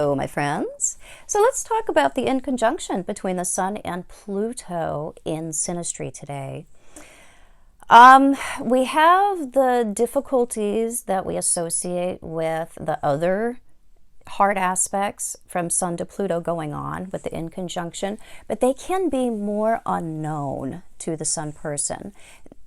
Hello, my friends. So let's talk about the inconjunction between the Sun and Pluto in Synastry today. We have the difficulties that we associate with the other hard aspects from Sun to Pluto going on with the inconjunction, but they can be more unknown to the Sun person.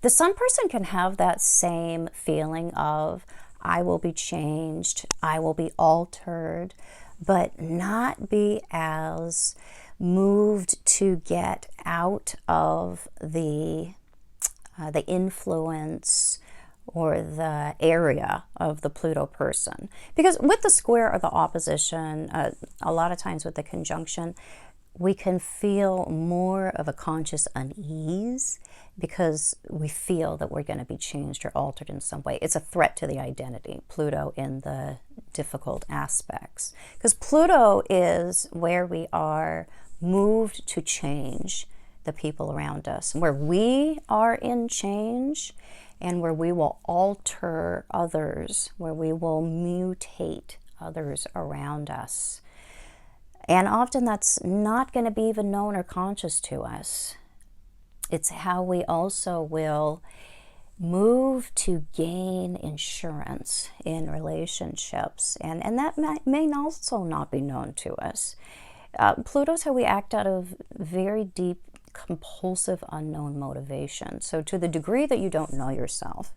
The Sun person can have that same feeling of, I will be changed, I will be altered, but not be as moved to get out of the influence or the area of the Pluto person. Because with the square or the opposition, a lot of times with the conjunction, we can feel more of a conscious unease because we feel that we're going to be changed or altered in some way. It's a threat to the identity, Pluto in the difficult aspects. Because Pluto is where we are moved to change the people around us, where we are in change and where we will alter others, where we will mutate others around us. And often that's not going to be even known or conscious to us. It's how we also will move to gain insurance in relationships. And that may also not be known to us. Pluto's how we act out of very deep, compulsive, unknown motivation. So to the degree that you don't know yourself,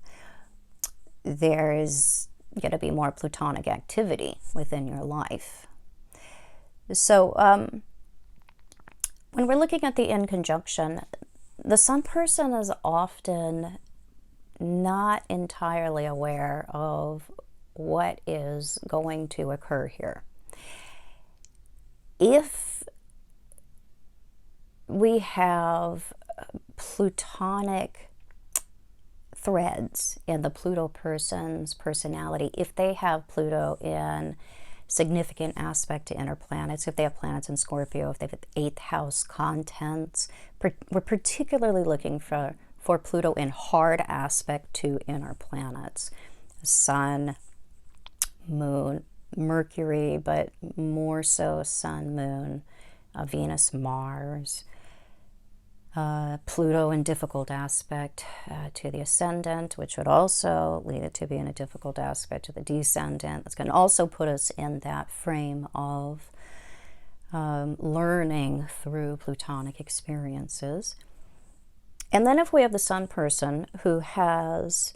there is going to be more plutonic activity within your life. So when we're looking at the inconjunction, the Sun person is often not entirely aware of what is going to occur here. If we have plutonic threads in the Pluto person's personality, if they have Pluto in significant aspect to inner planets, if they have planets in Scorpio, if they have 8th house contents, we're particularly looking for Pluto in hard aspect to inner planets. Sun, Moon, Mercury, but more so Sun, Moon, Venus, Mars, Pluto in difficult aspect to the ascendant, which would also lead it to be in a difficult aspect to the descendant. That's going to also put us in that frame of learning through plutonic experiences. And then if we have the Sun person who has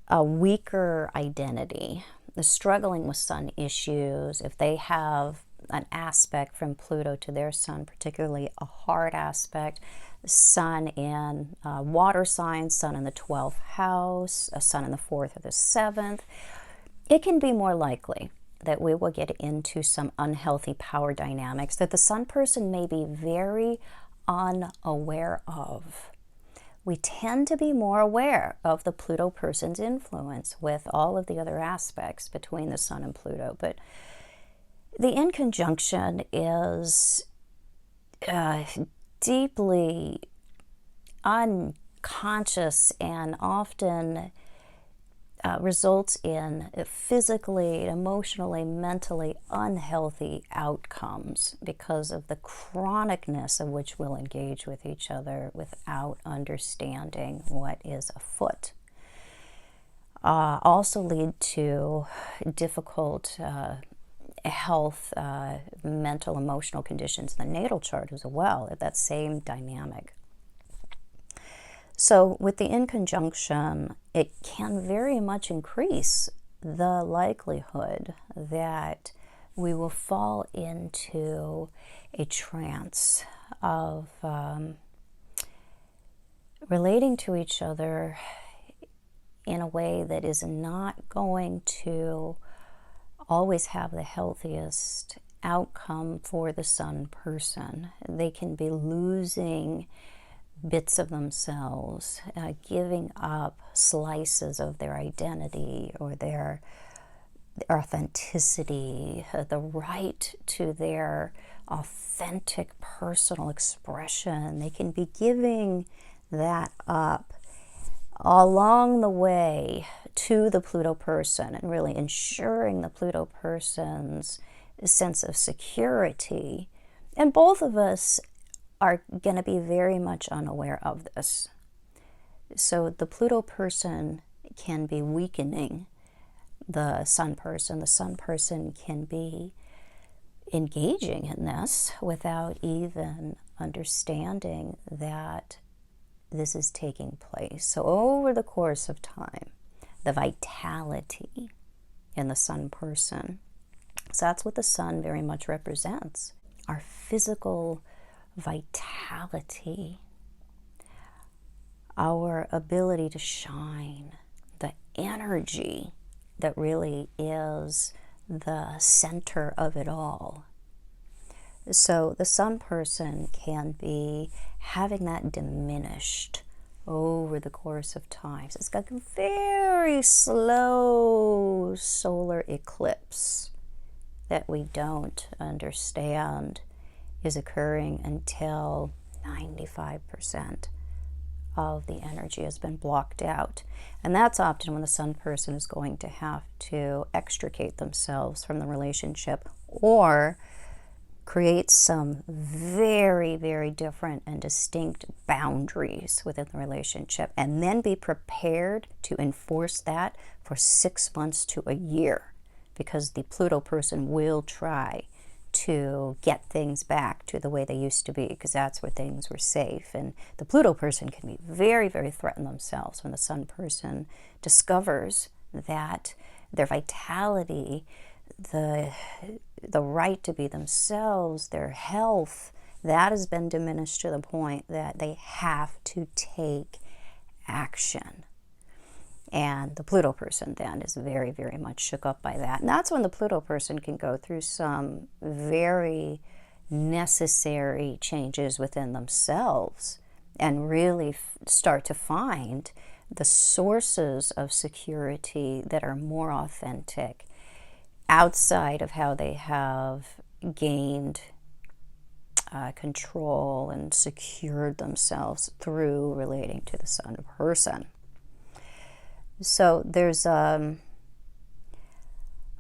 a weaker identity, struggling with Sun issues, if they have an aspect from Pluto to their Sun, particularly a hard aspect, Sun in water signs, Sun in the 12th house, a Sun in the 4th or the 7th, it can be more likely that we will get into some unhealthy power dynamics that the Sun person may be very unaware of. We tend to be more aware of the Pluto person's influence with all of the other aspects between the Sun and Pluto, but the inconjunction is deeply unconscious and often results in physically, emotionally, mentally unhealthy outcomes because of the chronicness of which we'll engage with each other without understanding what is afoot. Also lead to difficult health, mental, emotional conditions in the natal chart as well, at that same dynamic. So with the inconjunction, it can very much increase the likelihood that we will fall into a trance of relating to each other in a way that is not going to always have the healthiest outcome for the Sun person. They can be losing bits of themselves, giving up slices of their identity or their authenticity, the right to their authentic personal expression. They can be giving that up along the way to the Pluto person and really ensuring the Pluto person's sense of security. And both of us are going to be very much unaware of this. So the Pluto person can be weakening the Sun person. The Sun person can be engaging in this without even understanding that this is taking place. So over the course of time, the vitality in the Sun person, so that's what the Sun very much represents, our physical vitality, our ability to shine, the energy that really is the center of it all. So the Sun person can be having that diminished over the course of time. So it's got a very slow solar eclipse that we don't understand is occurring until 95% of the energy has been blocked out. And that's often when the Sun person is going to have to extricate themselves from the relationship or create some very, very different and distinct boundaries within the relationship, and then be prepared to enforce that for 6 months to a year, because the Pluto person will try to get things back to the way they used to be, because that's where things were safe. And the Pluto person can be very, very threatened themselves when the Sun person discovers that their vitality, the right to be themselves, their health, that has been diminished to the point that they have to take action. And the Pluto person then is very, very much shook up by that. And that's when the Pluto person can go through some very necessary changes within themselves and really start to find the sources of security that are more authentic outside of how they have gained control and secured themselves through relating to the Sun person. So there's a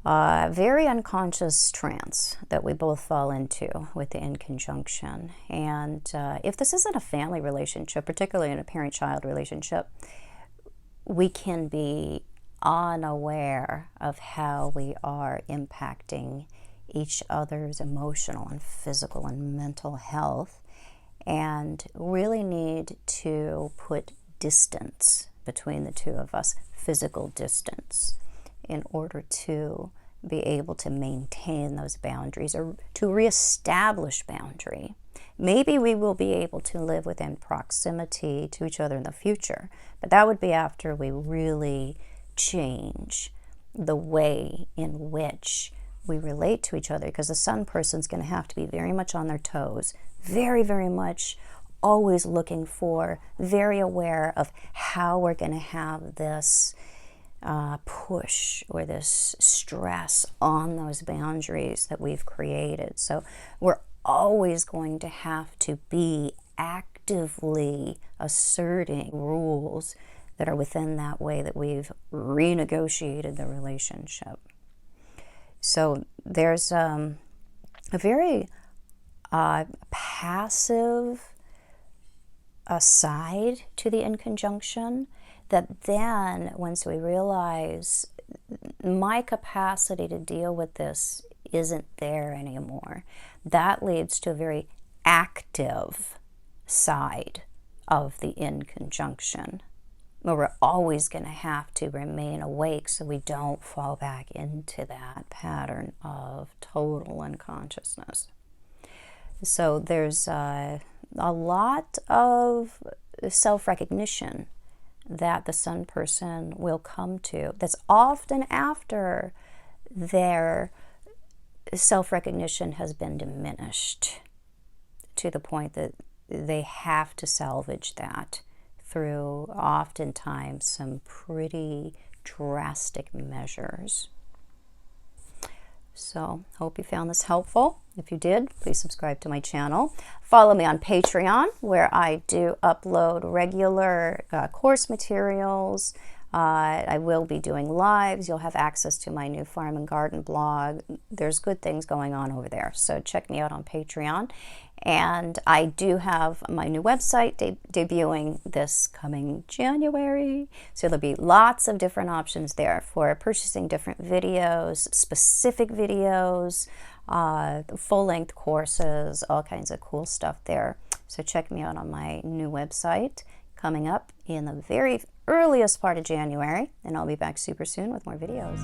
very unconscious trance that we both fall into with the inconjunction. And if this isn't a family relationship, particularly in a parent-child relationship, we can be unaware of how we are impacting each other's emotional and physical and mental health, and really need to put distance between the two of us, physical distance, in order to be able to maintain those boundaries or to reestablish boundary. Maybe we will be able to live within proximity to each other in the future, but that would be after we really change the way in which we relate to each other, because the Sun person's going to have to be very much on their toes, very, very much always looking for, very aware of how we're going to have this push or this stress on those boundaries that we've created. So we're always going to have to be actively asserting rules that are within that way that we've renegotiated the relationship. So there's a very passive side to the inconjunction that then, once we realize my capacity to deal with this isn't there anymore, that leads to a very active side of the inconjunction, where we're always going to have to remain awake so we don't fall back into that pattern of total unconsciousness. So there's a lot of self-recognition that the Sun person will come to that's often after their self-recognition has been diminished to the point that they have to salvage that through oftentimes some pretty drastic measures. So, hope you found this helpful. If you did, please subscribe to my channel. Follow me on Patreon, where I do upload regular course materials, I will be doing lives. You'll have access to my new farm and garden blog. There's good things going on over there. So check me out on Patreon. And I do have my new website debuting this coming January. So there'll be lots of different options there for purchasing different videos, specific videos, full-length courses, all kinds of cool stuff there. So check me out on my new website coming up in the very earliest part of January. And I'll be back super soon with more videos.